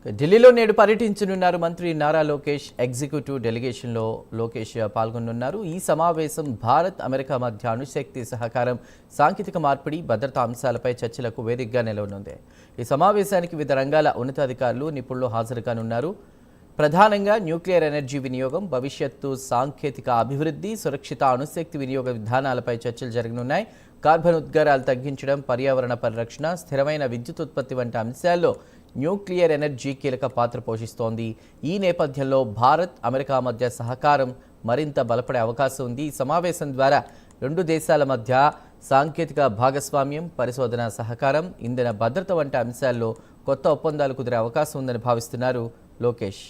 ఢిల్లీలో నేడు పర్యటించనున్నారు మంత్రి నారా లోకేష్. ఎగ్జిక్యూటివ్ డెలిగేషన్లో లోకేష్ పాల్గొనున్నారు. ఈ సమావేశం భారత్ అమెరికా మధ్య అణుశక్తి సహకారం, సాంకేతిక మార్పిడి, భద్రతా అంశాలపై చర్చలకు వేదికగా నిలవనుంది. ఈ సమావేశానికి వివిధ రంగాల ఉన్నతాధికారులు, నిపుణులు హాజరు కానున్నారు. ప్రధానంగా న్యూక్లియర్ ఎనర్జీ వినియోగం, భవిష్యత్తు సాంకేతిక అభివృద్ధి, సురక్షిత అణుశక్తి వినియోగ విధానాలపై చర్చలు జరగనున్నాయి. కార్బన్ ఉద్గారాలు తగ్గించడం, పర్యావరణ పరిరక్షణ, స్థిరమైన విద్యుత్ ఉత్పత్తి వంటి అంశాల్లో న్యూక్లియర్ ఎనర్జీ కీలక పాత్ర పోషిస్తోంది. ఈ నేపథ్యంలో భారత్ అమెరికా మధ్య సహకారం మరింత బలపడే అవకాశం ఉంది. ఈ సమావేశం ద్వారా రెండు దేశాల మధ్య సాంకేతిక భాగస్వామ్యం, పరిశోధన సహకారం, ఇంధన భద్రత వంటి అంశాల్లో కొత్త ఒప్పందాలు కుదిరే అవకాశం ఉందని భావిస్తున్నారు లోకేష్.